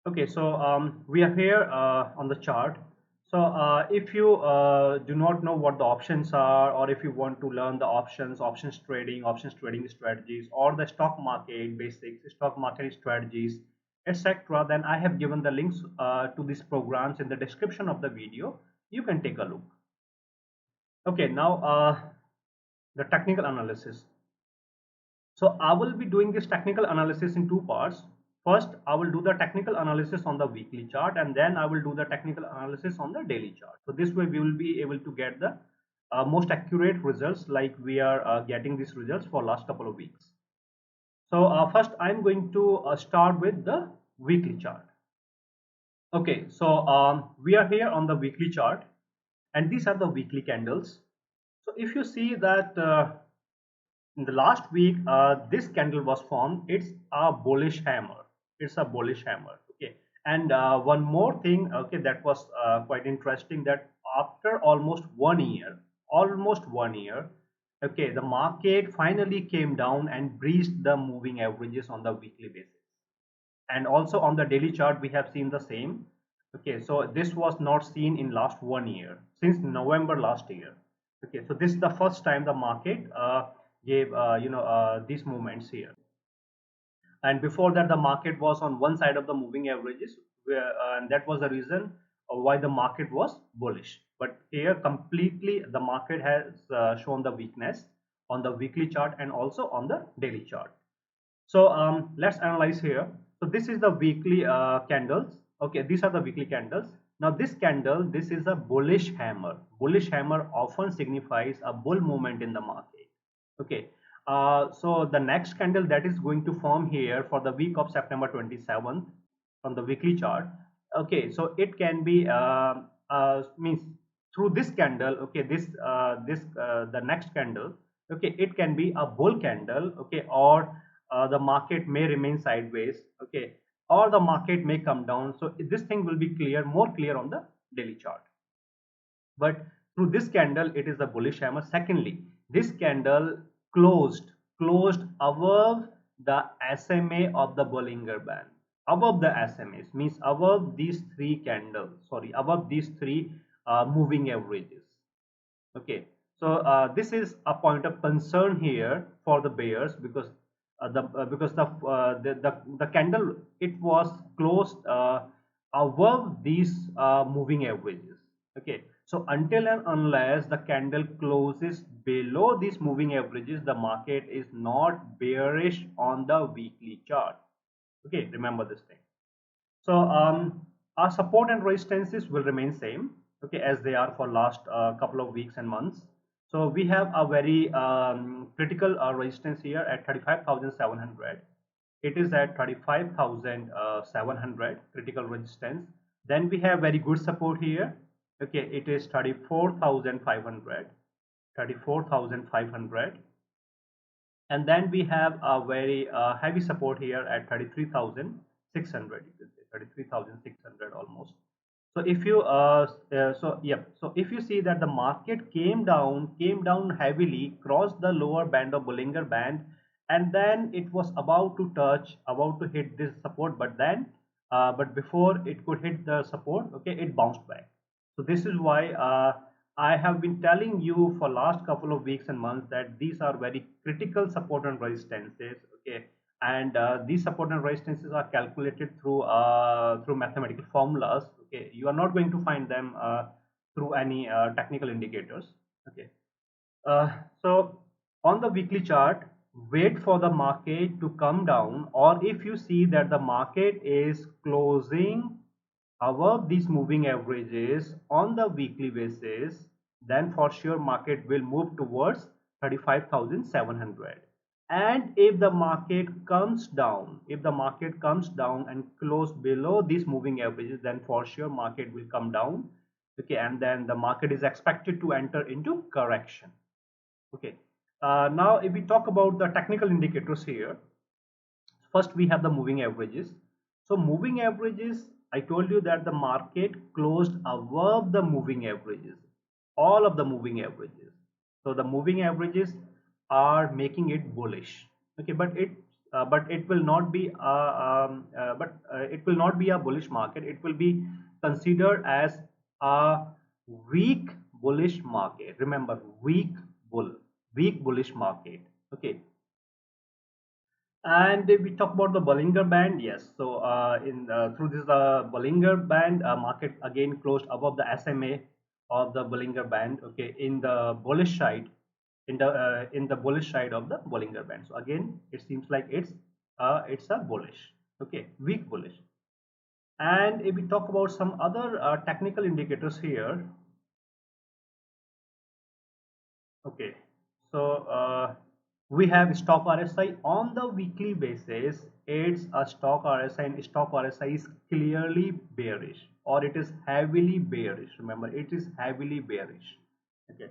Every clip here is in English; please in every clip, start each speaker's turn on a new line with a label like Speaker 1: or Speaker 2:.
Speaker 1: Okay, so we are here on the chart. So if you do not know what the options are, or if you want to learn the options trading strategies, or the stock market basics, stock market strategies, etc., then I have given the links to these programs in the description of the video. You can take a look. Okay, now the technical analysis. So I will be doing this technical analysis in two parts. First, I will do the technical analysis on the weekly chart, and then I will do the technical analysis on the daily chart. So this way we will be able to get the most accurate results, like we are getting these results for last couple of weeks. So first I'm going to start with the weekly chart. Okay, so we are here on the weekly chart, and these are the weekly candles. So if you see that in the last week this candle was formed, it's a bullish hammer. It's a bullish hammer. Okay, and one more thing, okay, that was quite interesting, that after almost 1 year, okay, the market finally came down and breached the moving averages on the weekly basis, and also on the daily chart we have seen the same. Okay, so this was not seen in last 1 year, since November last year. Okay, so this is the first time the market gave these movements here, and before that the market was on one side of the moving averages, and that was the reason why the market was bullish. But here completely the market has shown the weakness on the weekly chart and also on the daily chart. So let's analyze here. So this is the weekly candles. Okay, these are the weekly candles. Now this candle, this is a bullish hammer. Bullish hammer often signifies a bull movement in the market. Okay, so the next candle that is going to form here for the week of September 27th from the weekly chart. Okay, so it can be means through this candle. Okay, the next candle. Okay, it can be a bull candle. Okay, or the market may remain sideways. Okay, or the market may come down. So this thing will be more clear on the daily chart. But through this candle it is a bullish hammer. Secondly, this candle closed above the SMA of the Bollinger Band. Above the SMAs means above these three candles, sorry, above these three moving averages. Okay, so this is a point of concern here for the bears, because the candle, it was closed above these moving averages. Okay, so until and unless the candle closes below these moving averages, the market is not bearish on the weekly chart. Okay, remember this thing. So our support and resistances will remain same, okay, as they are for last couple of weeks and months. So we have a very critical resistance here at 35,700. It is at 35,700 critical resistance. Then we have very good support here. Okay, it is 34,500. 34,500. And then we have a very heavy support here at 33,600. You can say 33,600 almost. So if you so if you see that the market came down heavily, crossed the lower band of Bollinger Band, and then it was about to hit this support, but before it could hit the support, okay, it bounced back. So this is why I have been telling you for last couple of weeks and months that these are very critical support and resistances. Okay, and these support and resistances are calculated through mathematical formulas. Okay, you are not going to find them through any technical indicators. Okay, so on the weekly chart, wait for the market to come down, or if you see that the market is closing above these moving averages on the weekly basis, then for sure market will move towards 35,700. And if the market comes down, and close below these moving averages, then for sure market will come down. Okay, and then the market is expected to enter into correction. Okay, now if we talk about the technical indicators here, first we have the moving averages. So moving averages, I told you that the market closed above the moving averages, all of the moving averages. So the moving averages are making it bullish. Okay, but but it will not be it will not be a bullish market. It will be considered as a weak bullish market. Remember, weak bullish market. Okay. And if we talk about the Bollinger Band, yes. So in through this Bollinger Band, market again closed above the SMA of the Bollinger Band. Okay, in the bullish side, in the bullish side of the Bollinger Band. So again, it seems like it's a bullish. Okay, weak bullish. And if we talk about some other technical indicators here, okay, so we have stock RSI on the weekly basis. It's a stock RSI, and stock RSI is clearly bearish, or it is heavily bearish. Remember, it is heavily bearish. Okay,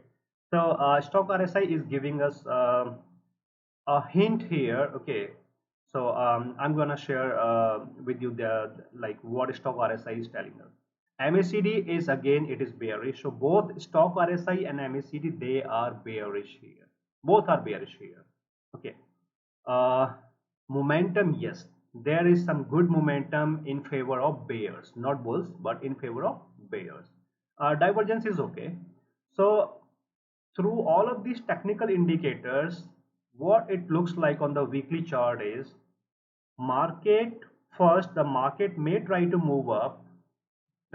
Speaker 1: so stock RSI is giving us a hint here. Okay, so I'm gonna share with you the like what stock RSI is telling us. MACD is again, it is bearish. So both stock RSI and MACD, they are bearish here. Both are bearish here. Okay. Uh, Momentum, yes, there is some good momentum in favor of bears, not bulls, but in favor of bears. Divergence is okay. So through all of these technical indicators, what it looks like on the weekly chart is market first, the market may try to move up.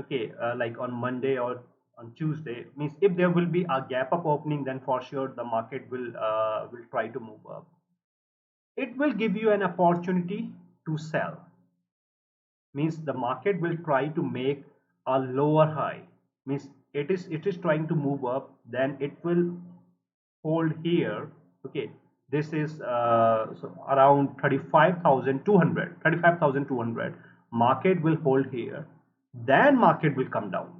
Speaker 1: Okay, like on Monday or on Tuesday, means if there will be a gap up opening, then for sure the market will try to move up. It will give you an opportunity to sell, means the market will try to make a lower high, means it is trying to move up, then it will hold here. Okay, this is so around 35,200 market will hold here, then market will come down,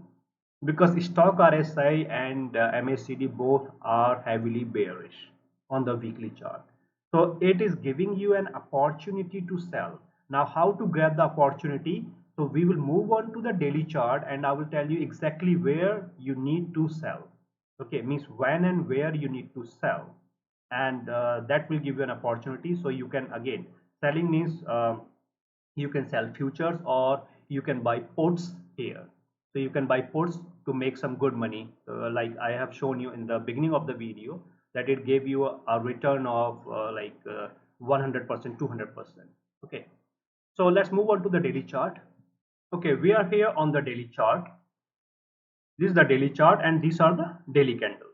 Speaker 1: because stock RSI and MACD both are heavily bearish on the weekly chart. So it is giving you an opportunity to sell. Now, how to grab the opportunity? So we will move on to the daily chart, and I will tell you exactly where you need to sell. Okay, means when and where you need to sell, and that will give you an opportunity. So you can, again, selling means you can sell futures, or you can buy puts here. So you can buy puts to make some good money, like I have shown you in the beginning of the video, that it gave you a return of 100%, 200%. Okay, so let's move on to the daily chart. Okay, we are here on the daily chart. This is the daily chart, and these are the daily candles.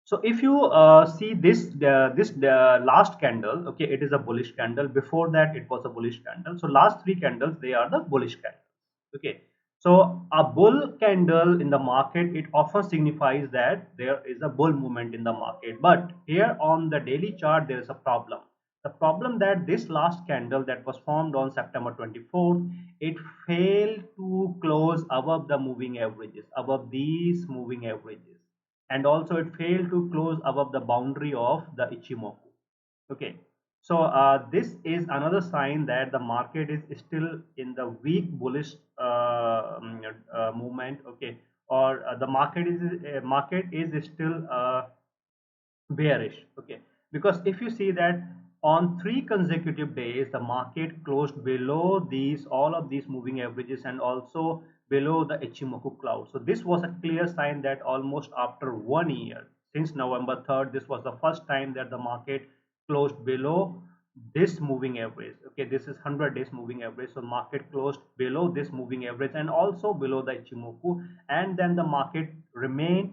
Speaker 1: So if you see this last candle, okay, it is a bullish candle. Before that, it was a bullish candle. So last three candles, they are the bullish candles. Okay, so a bull candle in the market, it often signifies that there is a bull movement in the market. But here on the daily chart, there is a problem. The problem that this last candle that was formed on September 24th, it failed to close above the moving averages, above these moving averages, and also it failed to close above the boundary of the Ichimoku. Okay, so this is another sign that the market is still in the weak bullish movement. Okay, or the market is still bearish. Okay, because if you see that on 3 consecutive days the market closed below these, all of these moving averages, and also below the Ichimoku cloud. So this was a clear sign that almost after 1 year, since November 3rd, this was the first time that the market closed below this moving average. Okay, this is 100 days moving average. So market closed below this moving average and also below the Ichimoku, and then the market remained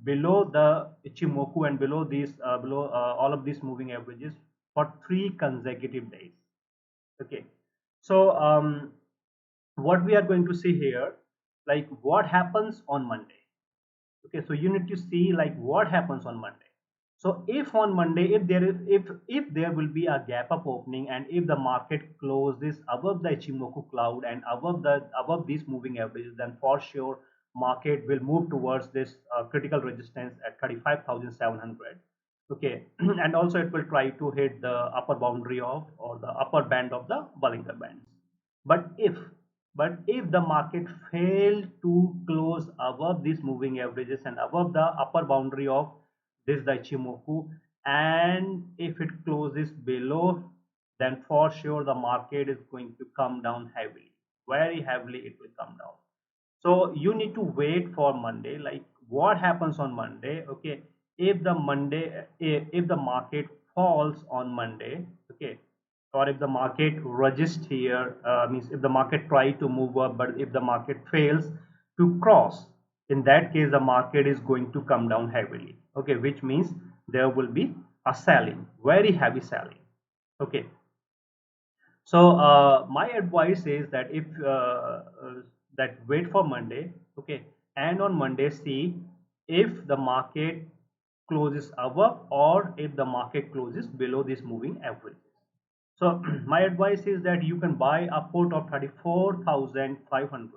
Speaker 1: below the Ichimoku and below these below all of these moving averages for 3 consecutive days. Okay, so what we are going to see here, like what happens on Monday. Okay, so you need to see like what happens on Monday. So if on Monday, if there will be a gap up opening, and if the market closes above the Ichimoku cloud and above these moving averages, then for sure market will move towards this critical resistance at 35,700. Okay, and also it will try to hit the upper boundary of, or the upper band of the Bollinger Bands. But if the market failed to close above these moving averages and above the upper boundary of this Ichimoku, and if it closes below then for sure the market is going to come down heavily, very heavily it will come down. So you need to wait for Monday, like what happens on Monday. Okay, if the if the market falls on Monday, okay, or if the market resists here, means if the market try to move up but if the market fails to cross, in that case the market is going to come down heavily. Okay, which means there will be a selling, very heavy selling. Okay, so my advice is that if that wait for Monday, okay, and on Monday see if the market closes above or if the market closes below this moving averages. So my advice is that you can buy a put of 34,500.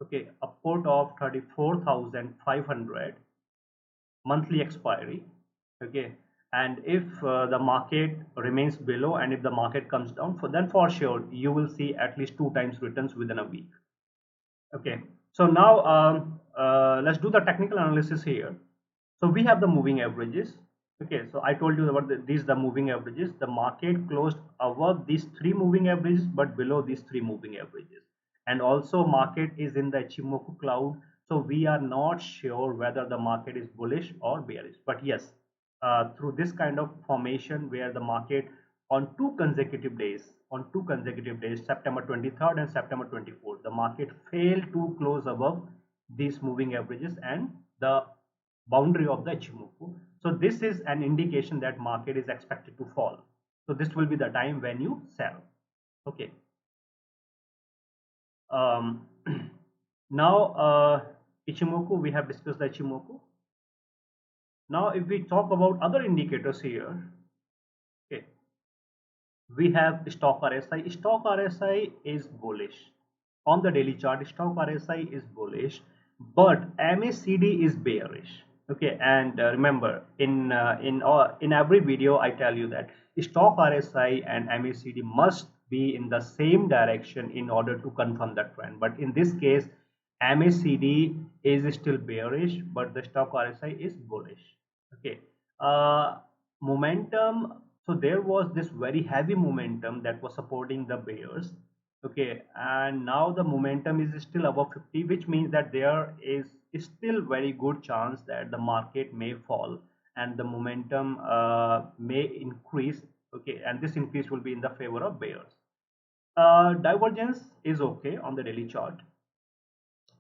Speaker 1: Okay, a put of 34,500 monthly expiry. Okay, and if the market remains below and if the market comes down, then for sure you will see at least 2 times returns within a week. Okay, so now let's do the technical analysis here. So we have the moving averages. Okay, so I told you about these the moving averages. The market closed above these three moving averages but below these three moving averages, and also market is in the Ichimoku cloud, so we are not sure whether the market is bullish or bearish. But yes, through this kind of formation where the market on two consecutive days, September 23rd and September 24th, the market failed to close above these moving averages and the boundary of the Ichimoku. So this is an indication that market is expected to fall. So this will be the time when you sell. Okay. Um, now Ichimoku, we have discussed the Ichimoku. Now if we talk about other indicators here, okay, we have stock RSI. Stock RSI is bullish. On the daily chart, stock RSI is bullish, but MACD is bearish. Okay, and remember in every video I tell you that stock RSI and MACD must be in the same direction in order to confirm the trend. But in this case, MACD is still bearish, but the stock RSI is bullish. Okay, momentum. So there was this very heavy momentum that was supporting the bears. Okay, and now the momentum is still above 50, which means that there is still very good chance that the market may fall and the momentum may increase. Okay, and this increase will be in the favor of bears. Divergence is okay on the daily chart.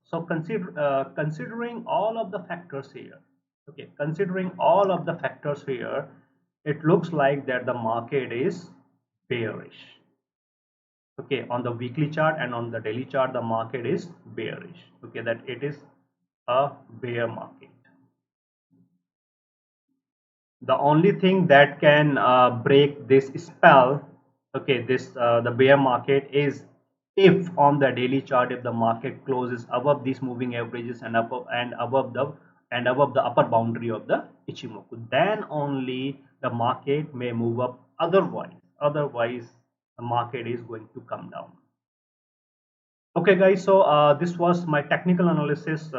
Speaker 1: So considering all of the factors here, okay, considering all of the factors here, it looks like that the market is bearish. Okay, on the weekly chart and on the daily chart, the market is bearish. Okay, that it is a bear market. The only thing that can break this spell, okay, this the bear market, is if on the daily chart, if the market closes above these moving averages and above the upper boundary of the Ichimoku, then only the market may move up. Otherwise the market is going to come down. Okay guys, so this was my technical analysis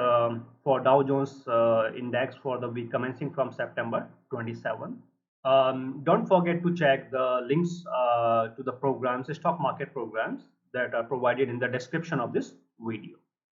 Speaker 1: for Dow Jones Index for the week commencing from September 27. Don't forget to check the links to the programs, stock market programs, that are provided in the description of this video.